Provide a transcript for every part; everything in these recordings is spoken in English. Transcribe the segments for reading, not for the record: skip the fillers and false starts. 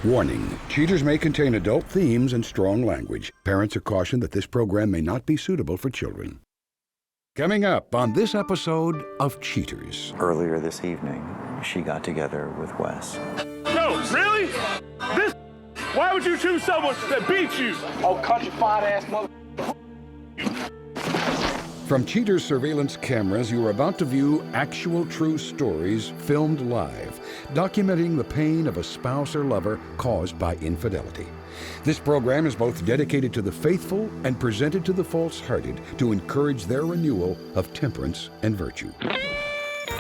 Warning, cheaters may contain adult themes and strong language. Parents are cautioned that this program may not be suitable for children. Coming up on this episode of Cheaters. Earlier this evening, she got together with Wes. No, really? This? Why would you choose someone that beats you? Oh, country-fied ass mother. From Cheaters surveillance cameras, you are about to view actual true stories filmed live, documenting the pain of a spouse or lover caused by infidelity. This program is both dedicated to the faithful and presented to the false-hearted to encourage their renewal of temperance and virtue.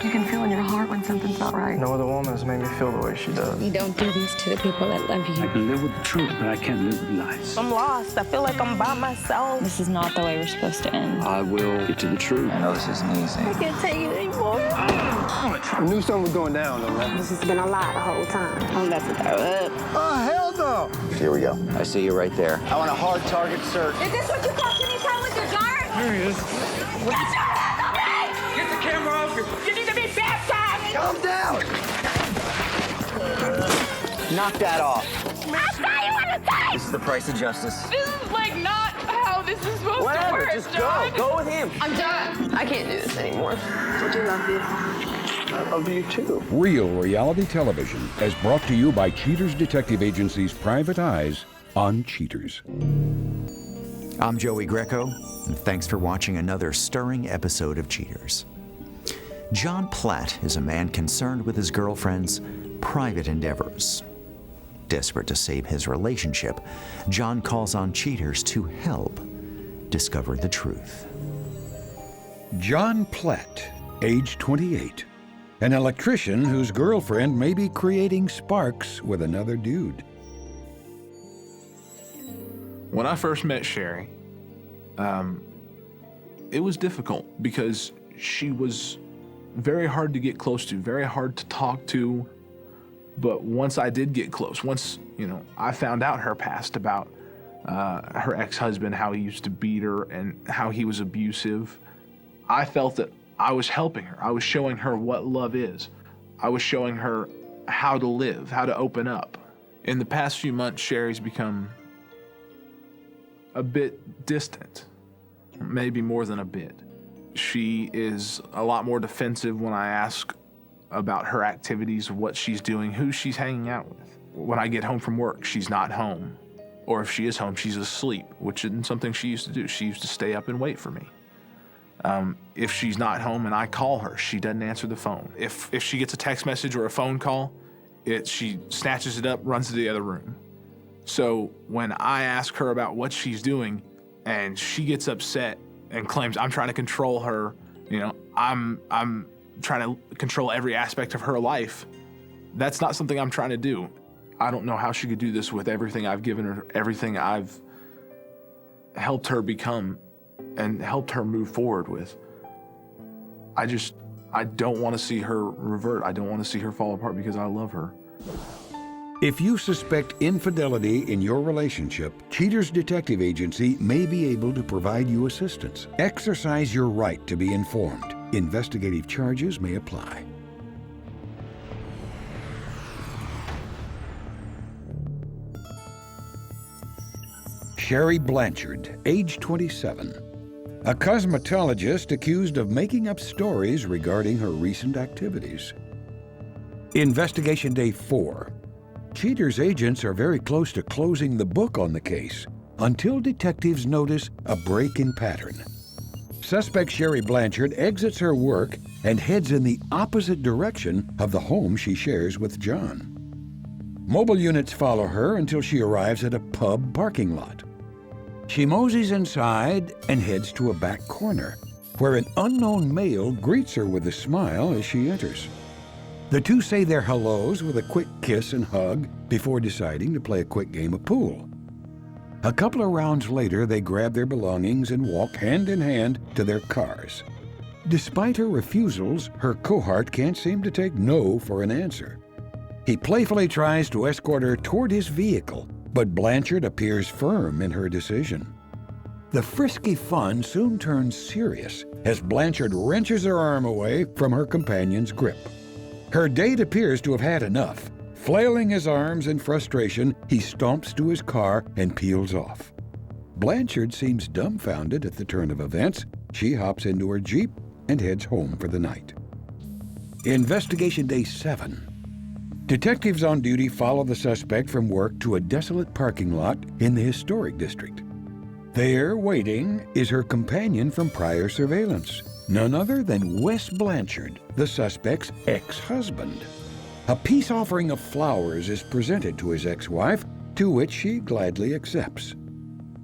You can feel in your heart when something's not right. No other woman has made me feel the way she does. You don't do this to the people that love you. I can live with the truth, but I can't live with lies. I'm lost. I feel like I'm by myself. This is not the way we're supposed to end. I will get to the truth. I know this isn't easy. I can't take it anymore. I knew something was going down, though, right? This has been a lie the whole time. I'm about to throw up. Oh, hell no! Here we go. I see you right there. I want a hard target search. Is this what you call kitty time with your jar? There he is. Get your hands on me! Get the camera off you. You need to be baptized! Calm down! Knock that off. I saw you on the tape! This is the price of justice. This is like not how this is supposed Whatever, to work, just John. go. Go with him. I'm done. I can't do this anymore. Would you love you? I love you, too. Real reality television is brought to you by Cheaters Detective Agency's Private Eyes on Cheaters. I'm Joey Greco, and thanks for watching another stirring episode of Cheaters. John Platt is a man concerned with his girlfriend's private endeavors. Desperate to save his relationship, John calls on cheaters to help discover the truth. John Platt, age 28, an electrician whose girlfriend may be creating sparks with another dude. When I first met Sherry, it was difficult because she was very hard to get close to, very hard to talk to. But once I did get close, once, I found out her past about her ex-husband, how he used to beat her and how he was abusive, I felt that I was helping her. I was showing her what love is. I was showing her how to live, how to open up. In the past few months, Sherry's become a bit distant, maybe more than a bit. She is a lot more defensive when I ask about her activities, what she's doing, who she's hanging out with. When I get home from work, she's not home. Or if she is home, she's asleep, which isn't something she used to do. She used to stay up and wait for me. If she's not home and I call her, she doesn't answer the phone. If she gets a text message or a phone call, she snatches it up, runs to the other room. So when I ask her about what she's doing and she gets upset and claims I'm trying to control her, I'm trying to control every aspect of her life, that's not something I'm trying to do. I don't know how she could do this with everything I've given her, everything I've helped her become and helped her move forward with. I don't want to see her revert. I don't want to see her fall apart because I love her. If you suspect infidelity in your relationship, Cheaters Detective Agency may be able to provide you assistance. Exercise your right to be informed. Investigative charges may apply. Sherry Blanchard, age 27. A cosmetologist accused of making up stories regarding her recent activities. Investigation Day 4. Cheaters agents are very close to closing the book on the case until detectives notice a break in pattern. Suspect Sherry Blanchard exits her work and heads in the opposite direction of the home she shares with John. Mobile units follow her until she arrives at a pub parking lot. She moseys inside and heads to a back corner, where an unknown male greets her with a smile as she enters. The two say their hellos with a quick kiss and hug before deciding to play a quick game of pool. A couple of rounds later, they grab their belongings and walk hand in hand to their cars. Despite her refusals, her cohort can't seem to take no for an answer. He playfully tries to escort her toward his vehicle, but Blanchard appears firm in her decision. The frisky fun soon turns serious as Blanchard wrenches her arm away from her companion's grip. Her date appears to have had enough. Flailing his arms in frustration, he stomps to his car and peels off. Blanchard seems dumbfounded at the turn of events. She hops into her Jeep and heads home for the night. Investigation Day 7. Detectives on duty follow the suspect from work to a desolate parking lot in the historic district. There, waiting, is her companion from prior surveillance, none other than Wes Blanchard, the suspect's ex-husband. A peace offering of flowers is presented to his ex-wife, to which she gladly accepts.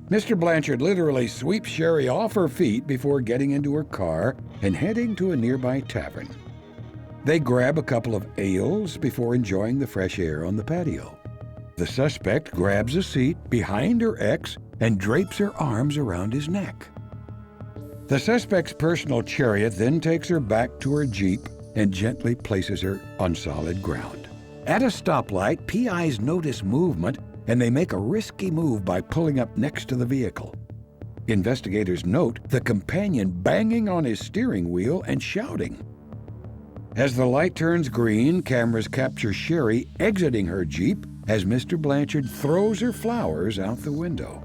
Mr. Blanchard literally sweeps Sherry off her feet before getting into her car and heading to a nearby tavern. They grab a couple of ales before enjoying the fresh air on the patio. The suspect grabs a seat behind her ex and drapes her arms around his neck. The suspect's personal chariot then takes her back to her Jeep and gently places her on solid ground. At a stoplight, PIs notice movement and they make a risky move by pulling up next to the vehicle. Investigators note the companion banging on his steering wheel and shouting. As the light turns green, cameras capture Sherry exiting her Jeep as Mr. Blanchard throws her flowers out the window.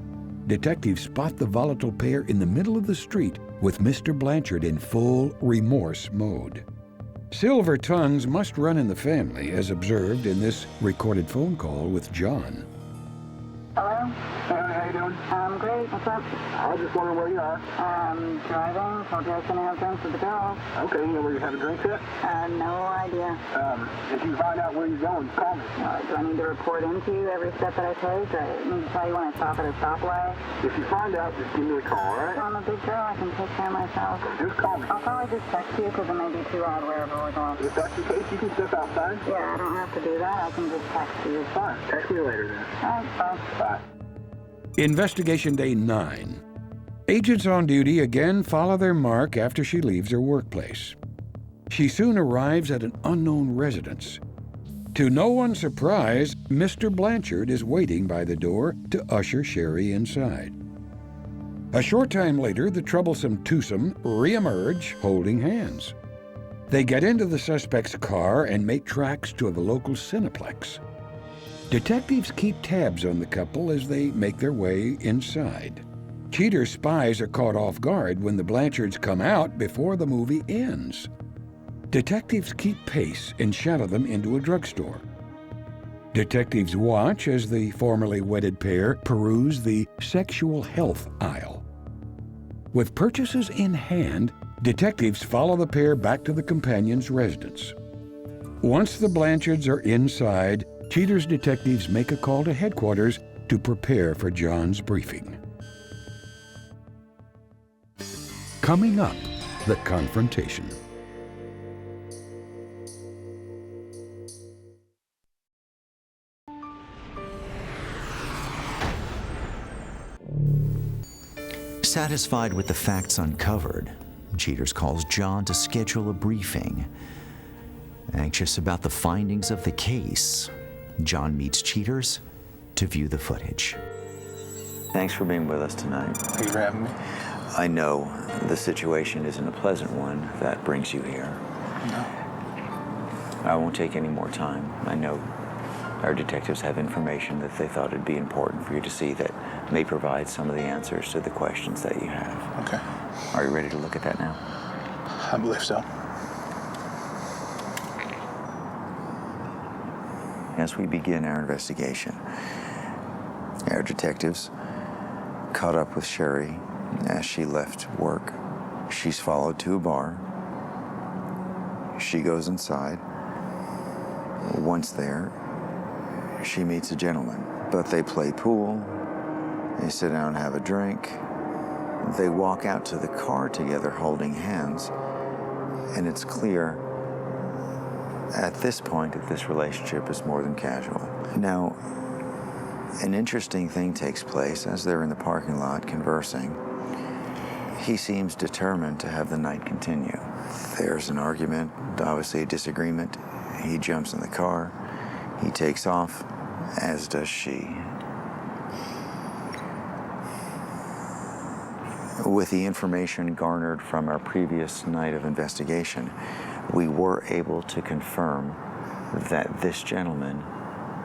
Detectives spot the volatile pair in the middle of the street with Mr. Blanchard in full remorse mode. Silver tongues must run in the family, as observed in this recorded phone call with John. Hello? Hey, how you doing? Great. What's up? I was just wondering where you are. Driving. Told you I was going to have drinks with the girls. Okay, you know where you're having drinks at? No idea. If you find out where you're going, call me. Do I need to report into you every step that I take? Do I need to tell you when I stop at a stoplight? If you find out, just give me a call, all right? I'm a big girl. I can take care of myself. Just call me. I'll probably just text you because it may be too loud wherever we're going. If that's the case, you can step outside. Yeah, I don't have to do that. I can just text you. Fine. Text me later then. All right, bye. Bye. Investigation Day 9. Agents on duty again follow their mark after she leaves her workplace. She soon arrives at an unknown residence. To no one's surprise, Mr. Blanchard is waiting by the door to usher Sherry inside. A short time later, the troublesome twosome reemerge holding hands. They get into the suspect's car and make tracks to the local Cineplex. Detectives keep tabs on the couple as they make their way inside. Cheater spies are caught off guard when the Blanchards come out before the movie ends. Detectives keep pace and shadow them into a drugstore. Detectives watch as the formerly wedded pair peruse the sexual health aisle. With purchases in hand, detectives follow the pair back to the companion's residence. Once the Blanchards are inside, Cheater's detectives make a call to headquarters to prepare for John's briefing. Coming up, the confrontation. Satisfied with the facts uncovered, Cheaters calls John to schedule a briefing. Anxious about the findings of the case, John meets Cheaters to view the footage. Thanks for being with us tonight. Thanks for having me. I know the situation isn't a pleasant one that brings you here. No. I won't take any more time. I know our detectives have information that they thought it'd be important for you to see that may provide some of the answers to the questions that you have. Okay. Are you ready to look at that now? I believe so. As we begin our investigation, our detectives caught up with Sherry as she left work. She's followed to a bar. She goes inside. Once there, she meets a gentleman, but they play pool. They sit down and have a drink. They walk out to the car together holding hands, and it's clear at this point that this relationship is more than casual. Now, an interesting thing takes place as they're in the parking lot conversing. He seems determined to have the night continue. There's an argument, obviously a disagreement. He jumps in the car. He takes off, as does she. With the information garnered from our previous night of investigation, we were able to confirm that this gentleman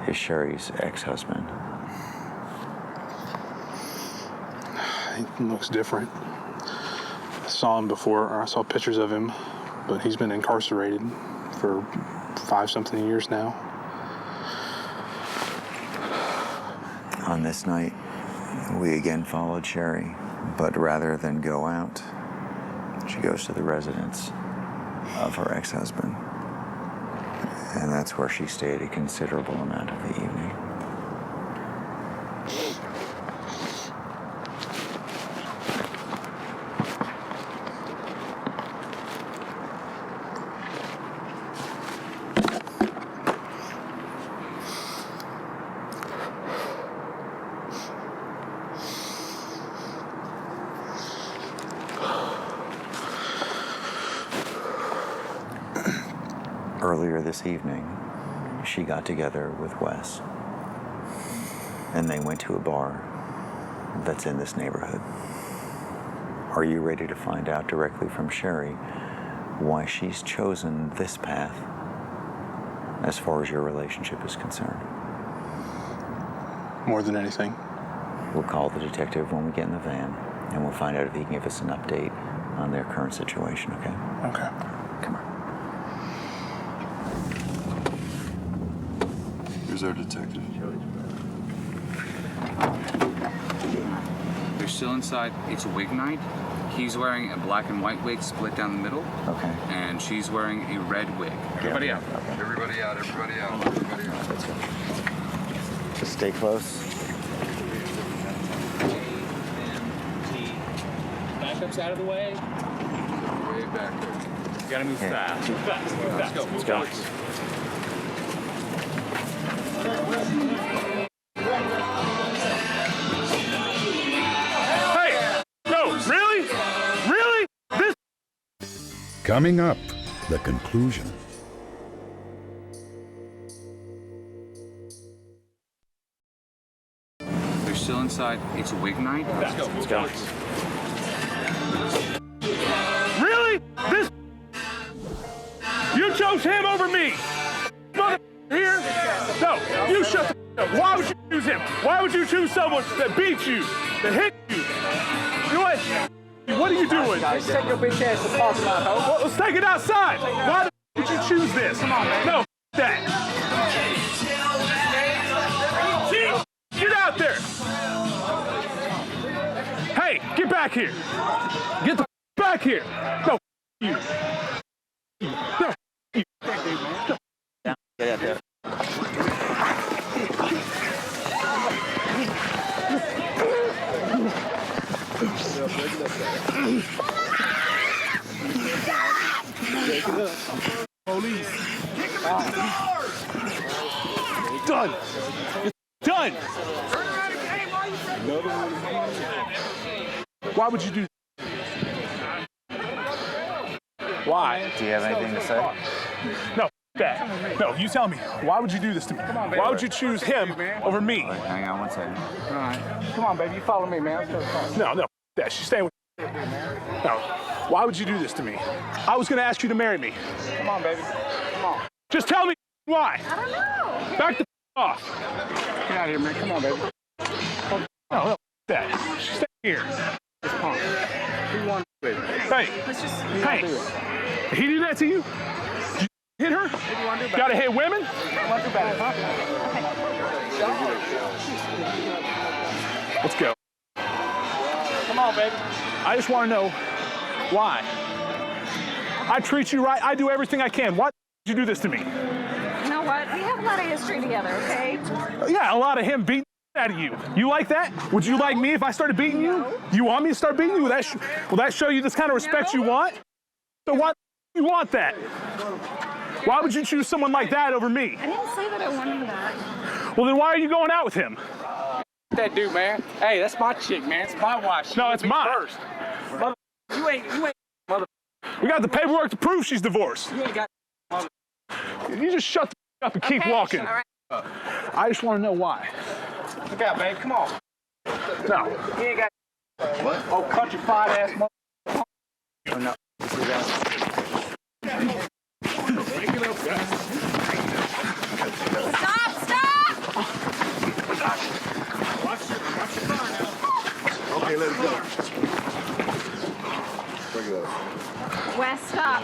is Sherry's ex-husband? He looks different. I saw him before, or I saw pictures of him, but he's been incarcerated for 5-something years now. On this night, we again followed Sherry, but rather than go out, she goes to the residence of her ex-husband. And that's where she stayed a considerable amount of the evening. Earlier this evening, she got together with Wes, and they went to a bar that's in this neighborhood. Are you ready to find out directly from Sherry why she's chosen this path as far as your relationship is concerned? More than anything. We'll call the detective when we get in the van, and we'll find out if he can give us an update on their current situation, okay? Okay. Come on. Here's our detective. They're still inside. It's a wig night. He's wearing a black and white wig split down the middle. Okay. And she's wearing a red wig. Everybody out. Okay. Everybody out, everybody out, everybody out. Let's go. Just stay close. Backup's out of the way. Way back there. You gotta move fast. Move fast. Move fast. Let's go. Hey! No, really? Really? This? Coming up, the conclusion. They're still inside. It's a wig night. Let's go. Really? This? You chose him over me! Mother here? No, you shut the up. Why would you choose him? Why would you choose someone that beat you, that hit you? You know what? What are you doing? Take your bitch ass to the parking lot, ho. Well, let's take it outside. Why would you choose this? Come on, man. No, that. Get out there. Hey, get back here. Get the back here. No, you. No, you. Get out there. Police. Done. It's done. Why would you do Why? Do you have anything to say? No, that. No, you tell me. Why would you do this to me? Why would you choose him over me? Hang on one second. All right. Come on, baby. You follow me, man. Let's go to the car. No, that. She's staying with me. No. Why would you do this to me? I was going to ask you to marry me. Come on, baby. Come on. Just tell me why. I don't know. Back the off. Get out of here, man. Come on, baby. No, that. She's staying here. Come on. Who won, baby? Hey. Hey. He did that to you? Did you hit her? What do you want to do about Gotta hit women? What do you want to do about it, huh? Let's go. Come on, baby. I just want to know why. I treat you right. I do everything I can. Why did you do this to me? You know what? We have a lot of history together, okay? Yeah, a lot of him beating out of you. You like that? Would you like me if I started beating you? You want me to start beating you? Will that show you this kind of respect you want? So why do you want that? Why would you choose someone like that over me? I didn't say that I wanted that. Well, then why are you going out with him? That dude, man. Hey, that's my chick, man. It's my wife. No, it's mine. First. Mother, you ain't, mother. We got the paperwork to prove she's divorced. You ain't got, mother. You just shut the up and keep walking. All right. I just want to know why. Look out, babe. Come on. No. You ain't got. What? Oh, countrified ass mother. Oh, no. This is that. Stop! Watch your car now. Okay, let's go. Look at that. Wes, stop.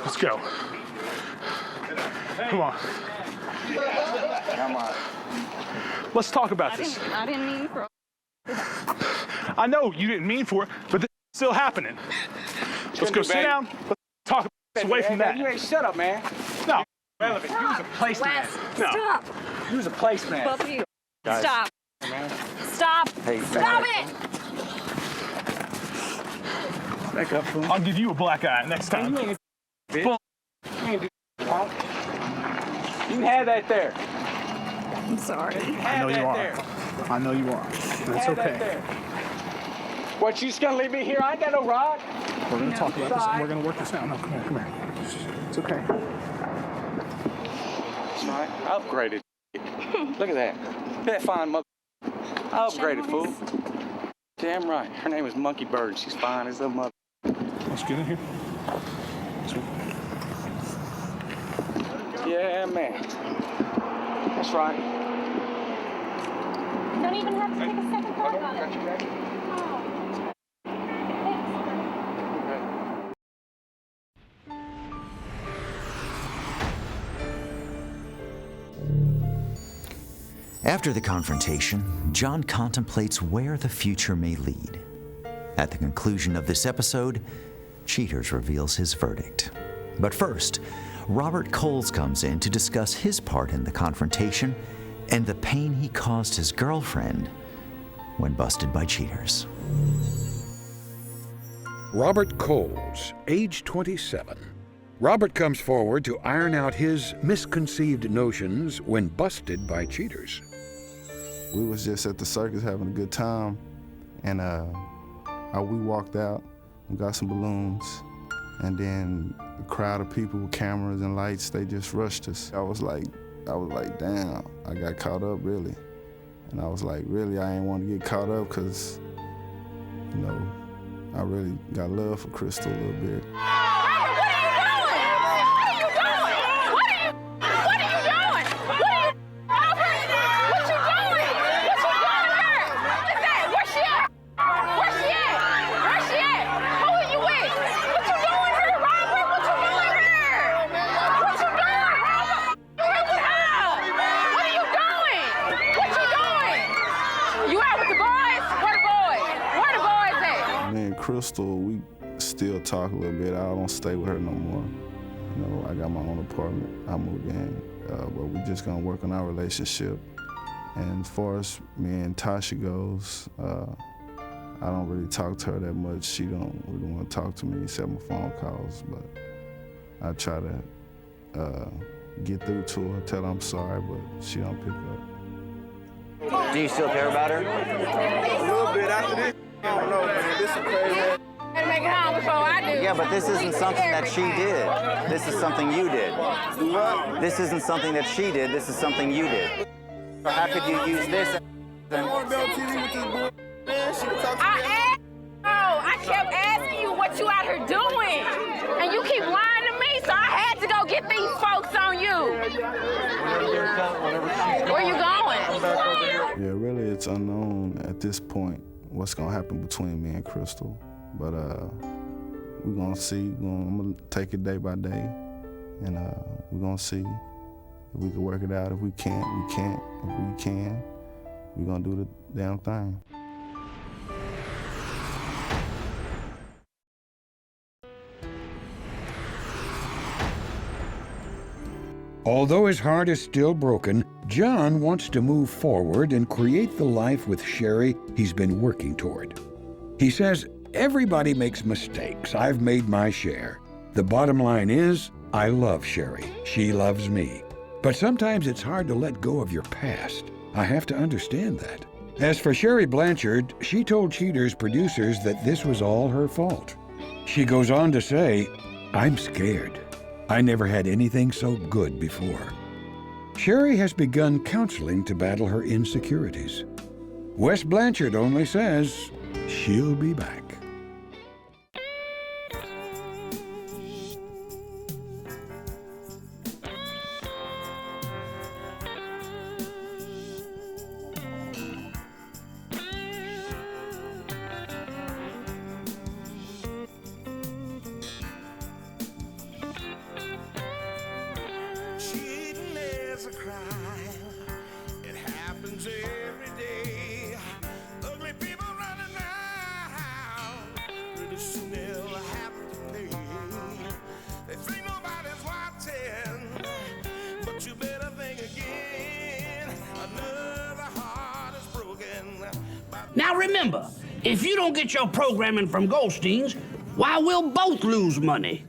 Let's go. Come on. Come on. Let's talk about this. I didn't mean for. I know you didn't mean for it, but this is still happening. Let's go sit down. Let's talk about this away from that. You ain't shut up, man. No. Relevant. You was a placeman. Wes, No. stop. You was a placeman. Both of you. Guys. Stop. Man. Stop. Hey, Stop it. Back up, fool. I'll give you a black eye next time. You ain't bitch. You ain't do punk. You can have that there. I'm sorry. I know you are. I know you are. That's okay. What, you just gonna leave me here? I ain't got no rod. We're gonna talk about this and we're gonna work this out. No, come here. It's okay. That's right. I upgraded. Look at that. Look at that fine mother. I upgraded, fool. Damn right. Her name is Monkey Bird. She's fine as a mother. Let's get in here. Yeah, man. That's right. You don't even have to take a second thought on it. After the confrontation, John contemplates where the future may lead. At the conclusion of this episode, Cheaters reveals his verdict. But first, Robert Coles comes in to discuss his part in the confrontation and the pain he caused his girlfriend when busted by cheaters. Robert Coles, age 27. Robert comes forward to iron out his misconceived notions when busted by cheaters. We was just at the circus having a good time, and we walked out and got some balloons, and then a crowd of people with cameras and lights, they just rushed us. I was like, damn, I got caught up really. And I was like, really, I ain't want to get caught up because, you know, I really got love for Crystal a little bit. Crystal, we still talk a little bit. I don't stay with her no more. You know, I got my own apartment. I moved in, but we just gonna work on our relationship. And as far as me and Tasha goes, I don't really talk to her that much. She don't really want to talk to me except my phone calls. But I try to get through to her, tell her I'm sorry, but she don't pick up. Do you still care about her? A little bit after this. I don't know, man. This is crazy. Gotta make it home before I do. Yeah, but this isn't something that she did. This is something you did. This isn't something that she did. This is something you did. How could you use this? I kept asking you what you out here doing, and you keep lying to me, so I had to go get these folks on you. Where you going? Yeah, really, it's unknown at this point what's gonna happen between me and Crystal. But we're gonna see. I'm gonna take it day by day, and we're gonna see if we can work it out. If we can't, we can't. If we can, we're gonna do the damn thing. Although his heart is still broken, John wants to move forward and create the life with Sherry he's been working toward. He says, everybody makes mistakes. I've made my share. The bottom line is, I love Sherry. She loves me. But sometimes it's hard to let go of your past. I have to understand that. As for Sherry Blanchard, she told Cheaters producers that this was all her fault. She goes on to say, I'm scared. I never had anything so good before. Sherry has begun counseling to battle her insecurities. Wes Blanchard only says she'll be back. remember, if you don't get your programming from Goldstein's, why, we'll both lose money.